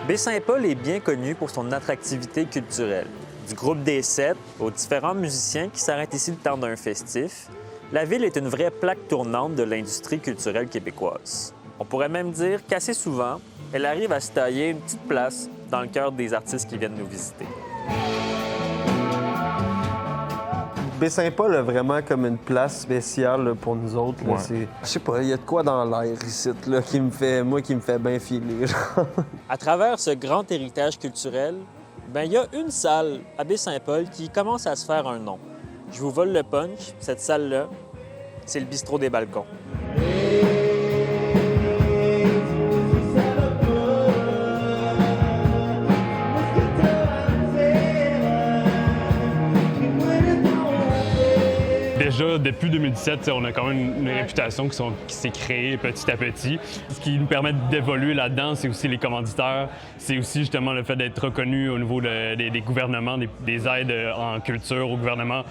Baie-Saint-Paul est bien connu pour son attractivité culturelle. Du groupe des Sept aux différents musiciens qui s'arrêtent ici le temps d'un festif, la ville est une vraie plaque tournante de l'industrie culturelle québécoise. On pourrait même dire qu'assez souvent, elle arrive à se tailler une petite place dans le cœur des artistes qui viennent nous visiter. Baie-Saint-Paul est vraiment comme une place spéciale là, pour nous autres. Là. Ouais. Je sais pas, il y a de quoi dans l'air ici là, qui me fait bien filer. À travers ce grand héritage culturel, il y a une salle à Baie-Saint-Paul qui commence à se faire un nom. Je vous vole le punch, cette salle-là, c'est le bistrot des balcons. Déjà, depuis 2017, on a quand même une réputation qui s'est créée petit à petit. Ce qui nous permet d'évoluer là-dedans, c'est aussi les commanditaires. C'est aussi justement le fait d'être reconnu au niveau des gouvernements, des aides en culture au gouvernement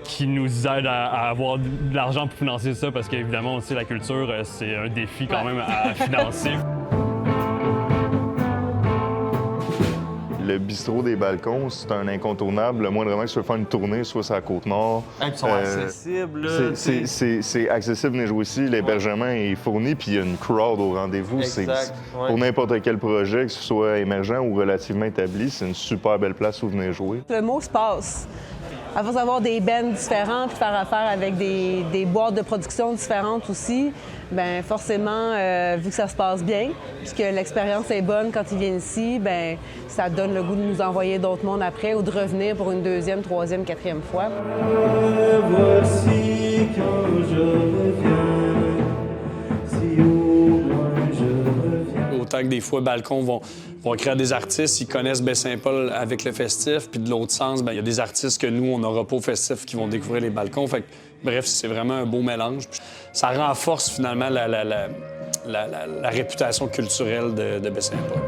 qui nous aident à avoir de l'argent pour financer ça parce qu'évidemment aussi la culture, c'est un défi quand même à financer. Le bistrot des balcons, c'est un incontournable. Le moindrement que tu veux faire une tournée, soit sur la Côte-Nord. Ils sont accessibles. C'est accessible, venez jouer ici. L'hébergement est fourni, puis il y a une crowd au rendez-vous. Exact, ouais. Pour n'importe quel projet, que ce soit émergent ou relativement établi, c'est une super belle place où venir jouer. Le mot se passe. À force d'avoir des bands différents, puis de faire affaire avec des boîtes de production différentes aussi, bien forcément, vu que ça se passe bien, puis que l'expérience est bonne quand ils viennent ici, bien ça donne le goût de nous envoyer d'autres mondes après ou de revenir pour une deuxième, troisième, quatrième fois. Voici quand je reviens, si au loin je reviens. Autant que des fois, Balcon vont créer des artistes, ils connaissent Baie-Saint-Paul avec le festif, puis de l'autre sens, il y a des artistes que nous, on n'aura pas au festif qui vont découvrir les balcons. Fait que, bref, c'est vraiment un beau mélange. Puis ça renforce finalement la réputation culturelle de Baie-Saint-Paul.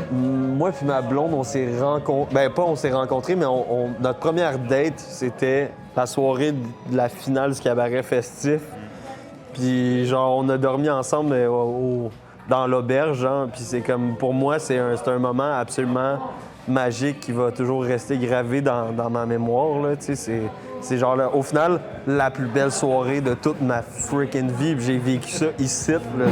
Moi puis ma blonde, on s'est rencontrés. Ben pas on s'est rencontrés, mais notre première date, c'était la soirée de la finale du cabaret festif. Puis genre, on a dormi ensemble dans l'auberge, genre. Puis c'est comme, pour moi, c'est un moment absolument magique qui va toujours rester gravé dans ma mémoire, là. Tu sais, c'est genre, là, au final, la plus belle soirée de toute ma freaking vie. Puis j'ai vécu ça ici, là.